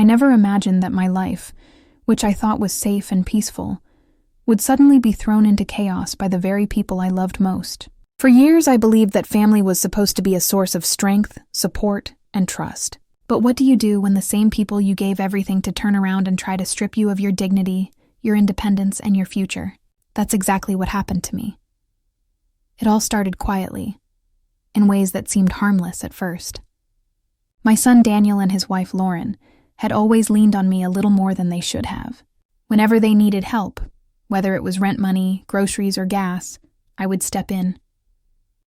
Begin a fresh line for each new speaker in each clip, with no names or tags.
I never imagined that my life, which I thought was safe and peaceful, would suddenly be thrown into chaos by the very people I loved most. For years, I believed that family was supposed to be a source of strength, support, and trust. But what do you do when the same people you gave everything to turn around and try to strip you of your dignity, your independence, and your future? That's exactly what happened to me. It all started quietly, in ways that seemed harmless at first. My son Daniel and his wife Lauren had always leaned on me a little more than they should have. Whenever they needed help, whether it was rent money, groceries, or gas, I would step in.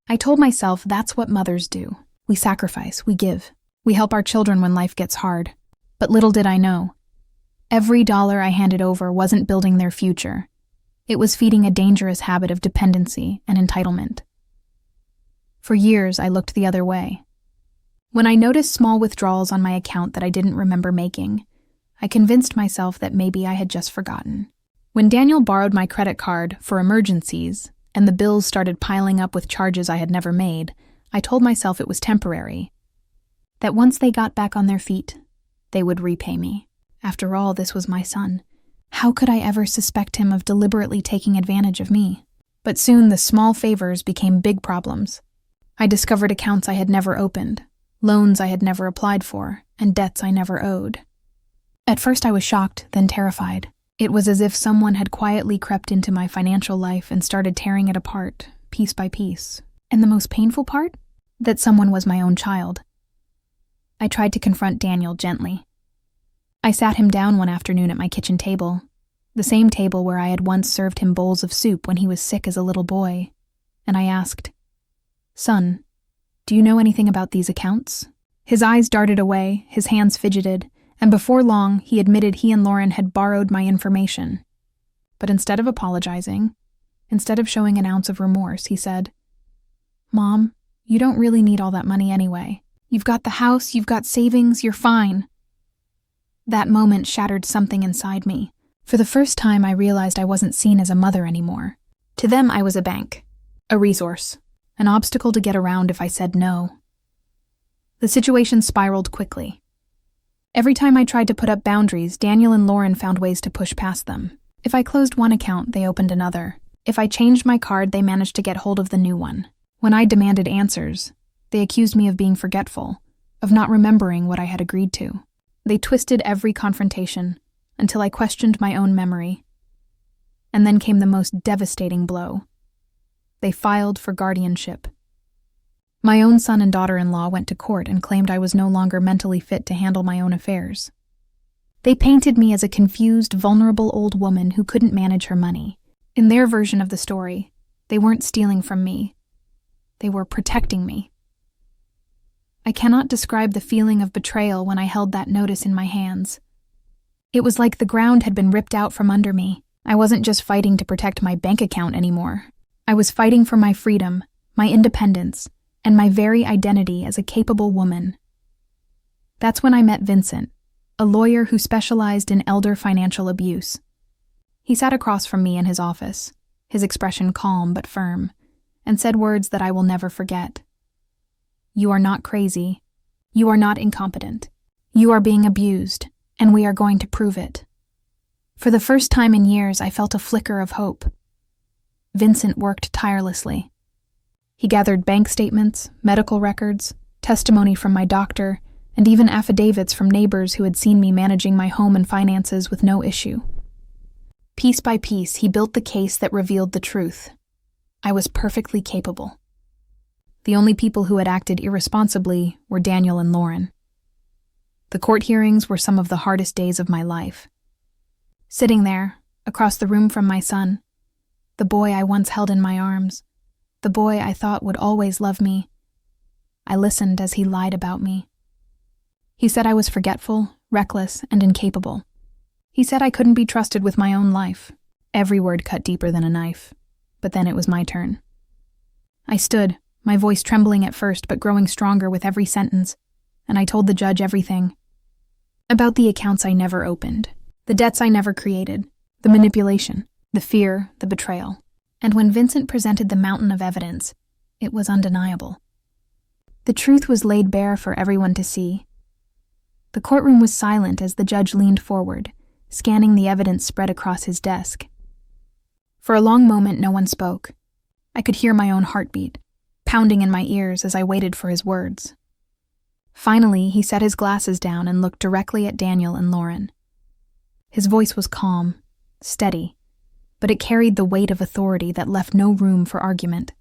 I told myself that's what mothers do. We sacrifice, we give. We help our children when life gets hard. But little did I know, every dollar I handed over wasn't building their future. It was feeding a dangerous habit of dependency and entitlement. For years, I looked the other way. When I noticed small withdrawals on my account that I didn't remember making, I convinced myself that maybe I had just forgotten. When Daniel borrowed my credit card for emergencies, and the bills started piling up with charges I had never made, I told myself it was temporary. That once they got back on their feet, they would repay me. After all, this was my son. How could I ever suspect him of deliberately taking advantage of me? But soon the small favors became big problems. I discovered accounts I had never opened, loans I had never applied for, and debts I never owed. At first I was shocked, then terrified. It was as if someone had quietly crept into my financial life and started tearing it apart, piece by piece. And the most painful part? That someone was my own child. I tried to confront Daniel gently. I sat him down one afternoon at my kitchen table, the same table where I had once served him bowls of soup when he was sick as a little boy, and I asked, "Son, do you know anything about these accounts?" His eyes darted away, his hands fidgeted, and before long he admitted he and Lauren had borrowed my information. But instead of apologizing, instead of showing an ounce of remorse, he said, "Mom, you don't really need all that money anyway. You've got the house, you've got savings, you're fine." That moment shattered something inside me. For the first time, I realized I wasn't seen as a mother anymore. To them, I was a bank, a resource, an obstacle to get around if I said no. The situation spiraled quickly. Every time I tried to put up boundaries, Daniel and Lauren found ways to push past them. If I closed one account, they opened another. If I changed my card, they managed to get hold of the new one. When I demanded answers, they accused me of being forgetful, of not remembering what I had agreed to. They twisted every confrontation until I questioned my own memory. And then came the most devastating blow. They filed for guardianship. My own son and daughter-in-law went to court and claimed I was no longer mentally fit to handle my own affairs. They painted me as a confused, vulnerable old woman who couldn't manage her money. In their version of the story, they weren't stealing from me. They were protecting me. I cannot describe the feeling of betrayal when I held that notice in my hands. It was like the ground had been ripped out from under me. I wasn't just fighting to protect my bank account anymore. I was fighting for my freedom, my independence, and my very identity as a capable woman. That's when I met Vincent, a lawyer who specialized in elder financial abuse. He sat across from me in his office, his expression calm but firm, and said words that I will never forget. "You are not crazy. You are not incompetent. You are being abused, and we are going to prove it." For the first time in years, I felt a flicker of hope. Vincent worked tirelessly. He gathered bank statements, medical records, testimony from my doctor, and even affidavits from neighbors who had seen me managing my home and finances with no issue. Piece by piece, he built the case that revealed the truth. I was perfectly capable. The only people who had acted irresponsibly were Daniel and Lauren. The court hearings were some of the hardest days of my life. Sitting there, across the room from my son, the boy I once held in my arms, the boy I thought would always love me, I listened as he lied about me. He said I was forgetful, reckless, and incapable. He said I couldn't be trusted with my own life. Every word cut deeper than a knife. But then it was my turn. I stood, my voice trembling at first but growing stronger with every sentence, and I told the judge everything. About the accounts I never opened, the debts I never created, the manipulation, the fear, the betrayal. And when Vincent presented the mountain of evidence, it was undeniable. The truth was laid bare for everyone to see. The courtroom was silent as the judge leaned forward, scanning the evidence spread across his desk. For a long moment, no one spoke. I could hear my own heartbeat, pounding in my ears as I waited for his words. Finally, he set his glasses down and looked directly at Daniel and Lauren. His voice was calm, steady, but it carried the weight of authority that left no room for argument.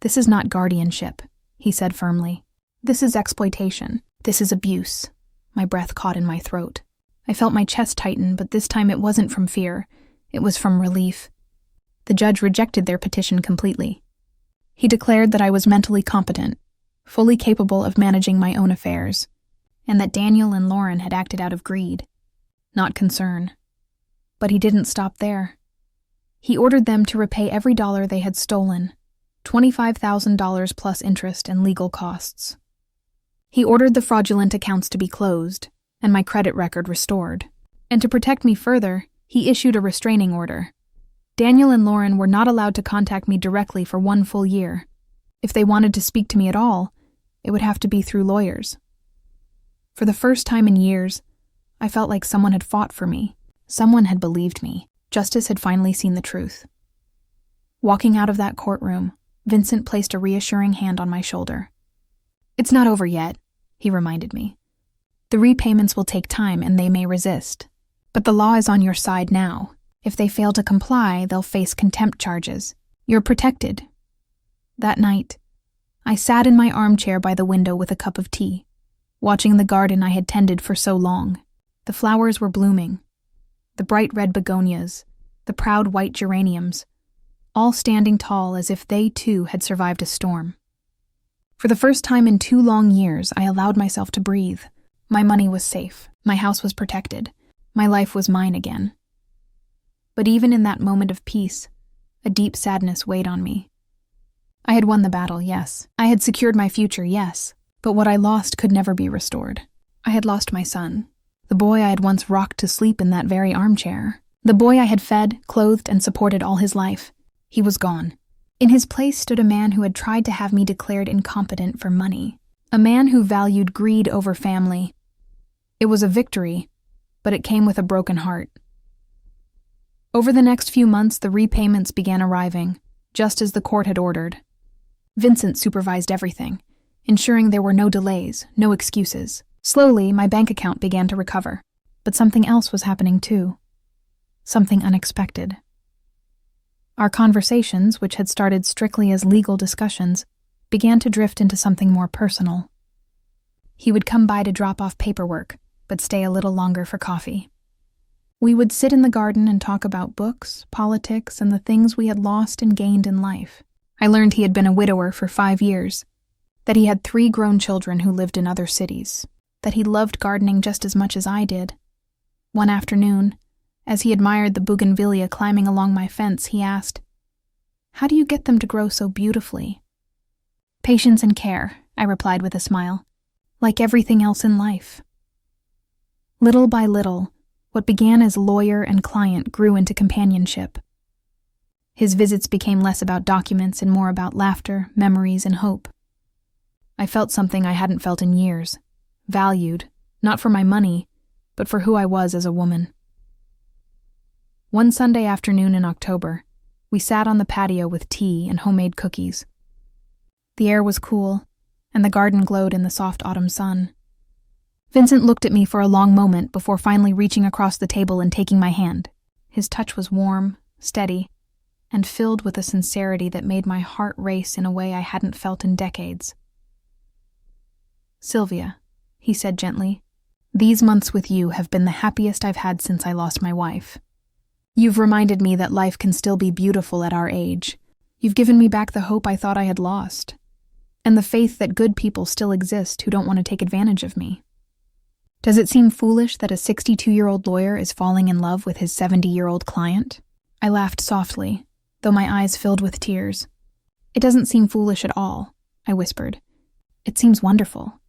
"This is not guardianship," he said firmly. "This is exploitation. This is abuse." My breath caught in my throat. I felt my chest tighten, but this time it wasn't from fear. It was from relief. The judge rejected their petition completely. He declared that I was mentally competent, fully capable of managing my own affairs, and that Daniel and Lauren had acted out of greed, not concern. But he didn't stop there. He ordered them to repay every dollar they had stolen, $25,000 plus interest and legal costs. He ordered the fraudulent accounts to be closed and my credit record restored. And to protect me further, he issued a restraining order. Daniel and Lauren were not allowed to contact me directly for 1 full year. If they wanted to speak to me at all, it would have to be through lawyers. For the first time in years, I felt like someone had fought for me. Someone had believed me. Justice had finally seen the truth. Walking out of that courtroom, Vincent placed a reassuring hand on my shoulder. "It's not over yet," he reminded me. "The repayments will take time and they may resist. But the law is on your side now. If they fail to comply, they'll face contempt charges. You're protected." That night, I sat in my armchair by the window with a cup of tea, watching the garden I had tended for so long. The flowers were blooming. The bright red begonias, the proud white geraniums, all standing tall as if they too had survived a storm. For the first time in 2 long years, I allowed myself to breathe. My money was safe. My house was protected. My life was mine again. But even in that moment of peace, a deep sadness weighed on me. I had won the battle, yes. I had secured my future, yes. But what I lost could never be restored. I had lost my son, the boy I had once rocked to sleep in that very armchair. The boy I had fed, clothed, and supported all his life. He was gone. In his place stood a man who had tried to have me declared incompetent for money. A man who valued greed over family. It was a victory, but it came with a broken heart. Over the next few months, the repayments began arriving, just as the court had ordered. Vincent supervised everything, ensuring there were no delays, no excuses. Slowly, my bank account began to recover, but something else was happening too. Something unexpected. Our conversations, which had started strictly as legal discussions, began to drift into something more personal. He would come by to drop off paperwork, but stay a little longer for coffee. We would sit in the garden and talk about books, politics, and the things we had lost and gained in life. I learned he had been a widower for 5 years, that he had 3 grown children who lived in other cities, that he loved gardening just as much as I did. One afternoon, as he admired the bougainvillea climbing along my fence, he asked, "How do you get them to grow so beautifully?" "Patience and care," I replied with a smile, "like everything else in life." Little by little, what began as lawyer and client grew into companionship. His visits became less about documents and more about laughter, memories, and hope. I felt something I hadn't felt in years, valued, not for my money, but for who I was as a woman. One Sunday afternoon in October, we sat on the patio with tea and homemade cookies. The air was cool, and the garden glowed in the soft autumn sun. Vincent looked at me for a long moment before finally reaching across the table and taking my hand. His touch was warm, steady, and filled with a sincerity that made my heart race in a way I hadn't felt in decades. "Sylvia," he said gently, "these months with you have been the happiest I've had since I lost my wife. You've reminded me that life can still be beautiful at our age. You've given me back the hope I thought I had lost, and the faith that good people still exist who don't want to take advantage of me. Does it seem foolish that a 62-year-old lawyer is falling in love with his 70-year-old client?" I laughed softly, though my eyes filled with tears. "It doesn't seem foolish at all," I whispered. "It seems wonderful.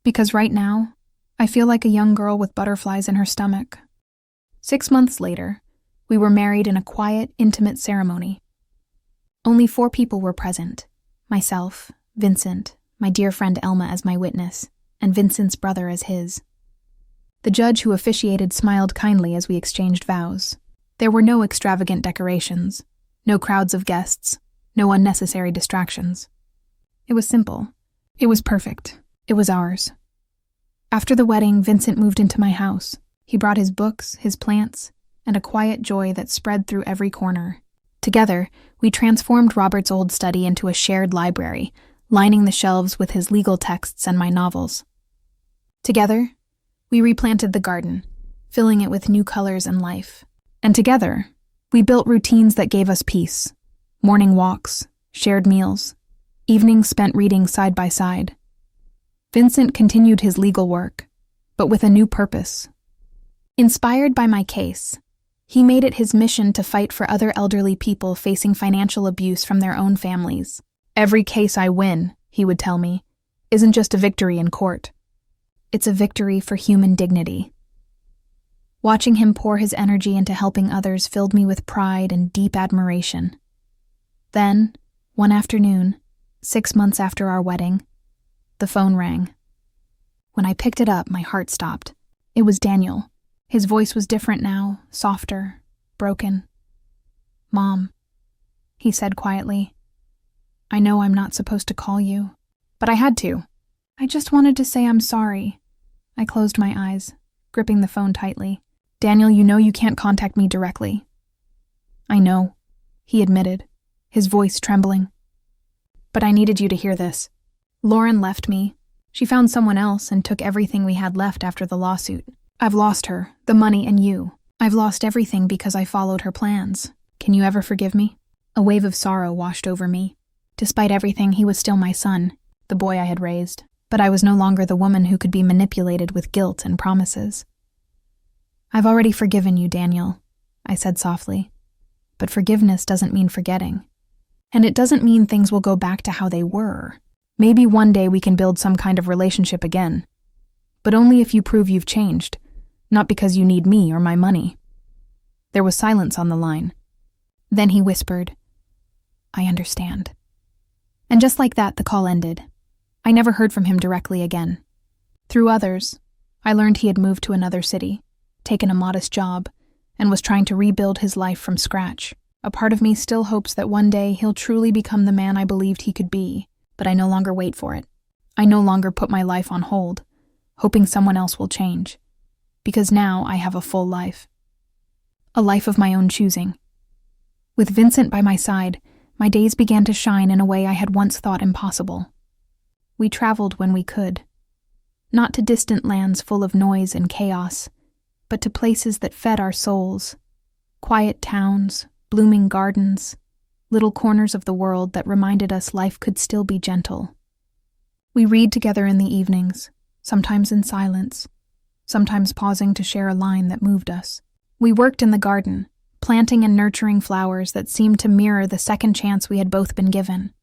Because right now, I feel like a young girl with butterflies in her stomach." 6 months later, we were married in a quiet, intimate ceremony. Only 4 people were present: myself, Vincent, my dear friend Elma as my witness, and Vincent's brother as his. The judge who officiated smiled kindly as we exchanged vows. There were no extravagant decorations, no crowds of guests, no unnecessary distractions. It was simple. It was perfect. It was ours. After the wedding, Vincent moved into my house. He brought his books, his plants, and a quiet joy that spread through every corner. Together, we transformed Robert's old study into a shared library, lining the shelves with his legal texts and my novels. Together, we replanted the garden, filling it with new colors and life. And together, we built routines that gave us peace. Morning walks, shared meals, evenings spent reading side by side. Vincent continued his legal work, but with a new purpose. Inspired by my case, he made it his mission to fight for other elderly people facing financial abuse from their own families. "Every case I win," he would tell me, "isn't just a victory in court. It's a victory for human dignity." Watching him pour his energy into helping others filled me with pride and deep admiration. Then, one afternoon, 6 months after our wedding, the phone rang. When I picked it up, my heart stopped. It was Daniel. His voice was different now, softer, broken. "Mom," he said quietly, "I know I'm not supposed to call you, but I had to. I just wanted to say I'm sorry." I closed my eyes, gripping the phone tightly. "Daniel, you know you can't contact me directly." "I know," he admitted, his voice trembling. "But I needed you to hear this. Lauren left me. She found someone else and took everything we had left after the lawsuit. I've lost her, the money, and you. I've lost everything because I followed her plans. Can you ever forgive me?" A wave of sorrow washed over me. Despite everything, he was still my son, the boy I had raised. But I was no longer the woman who could be manipulated with guilt and promises. "I've already forgiven you, Daniel," I said softly. "But forgiveness doesn't mean forgetting. And it doesn't mean things will go back to how they were. Maybe one day we can build some kind of relationship again. But only if you prove you've changed, not because you need me or my money." There was silence on the line. Then he whispered, "I understand." And just like that, the call ended. I never heard from him directly again. Through others, I learned he had moved to another city, taken a modest job, and was trying to rebuild his life from scratch. A part of me still hopes that one day he'll truly become the man I believed he could be, but I no longer wait for it. I no longer put my life on hold, hoping someone else will change. Because now I have a full life. A life of my own choosing. With Vincent by my side, my days began to shine in a way I had once thought impossible. We traveled when we could. Not to distant lands full of noise and chaos, but to places that fed our souls. Quiet towns, blooming gardens, little corners of the world that reminded us life could still be gentle. We read together in the evenings, sometimes in silence, sometimes pausing to share a line that moved us. We worked in the garden, planting and nurturing flowers that seemed to mirror the second chance we had both been given.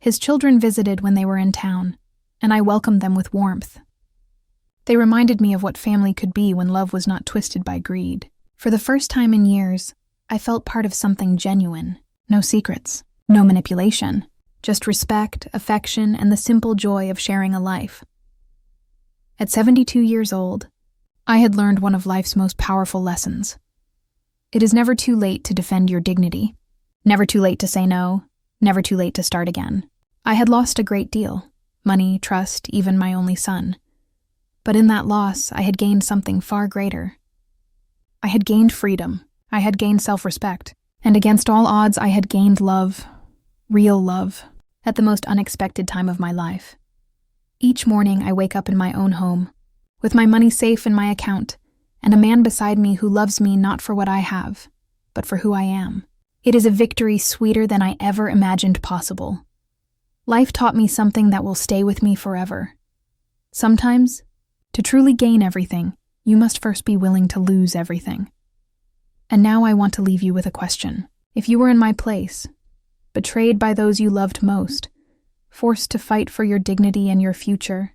His children visited when they were in town, and I welcomed them with warmth. They reminded me of what family could be when love was not twisted by greed. For the first time in years, I felt part of something genuine. No secrets, no manipulation, just respect, affection, and the simple joy of sharing a life. At 72 years old, I had learned one of life's most powerful lessons. It is never too late to defend your dignity. Never too late to say no. Never too late to start again. I had lost a great deal. Money, trust, even my only son. But in that loss, I had gained something far greater. I had gained freedom. I had gained self-respect. And against all odds, I had gained love. Real love. At the most unexpected time of my life. Each morning, I wake up in my own home, with my money safe in my account, and a man beside me who loves me not for what I have, but for who I am. It is a victory sweeter than I ever imagined possible. Life taught me something that will stay with me forever. Sometimes, to truly gain everything, you must first be willing to lose everything. And now I want to leave you with a question. If you were in my place, betrayed by those you loved most, forced to fight for your dignity and your future,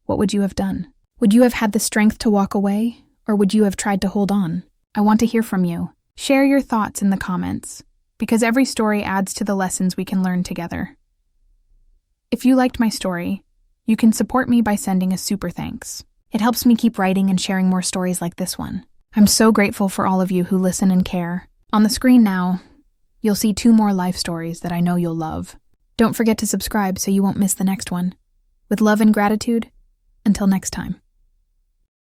what would you have done? Would you have had the strength to walk away, or would you have tried to hold on? I want to hear from you. Share your thoughts in the comments, because every story adds to the lessons we can learn together. If you liked my story, you can support me by sending a super thanks. It helps me keep writing and sharing more stories like this one. I'm so grateful for all of you who listen and care. On the screen now, you'll see 2 more life stories that I know you'll love. Don't forget to subscribe so you won't miss the next one. With love and gratitude, until next time.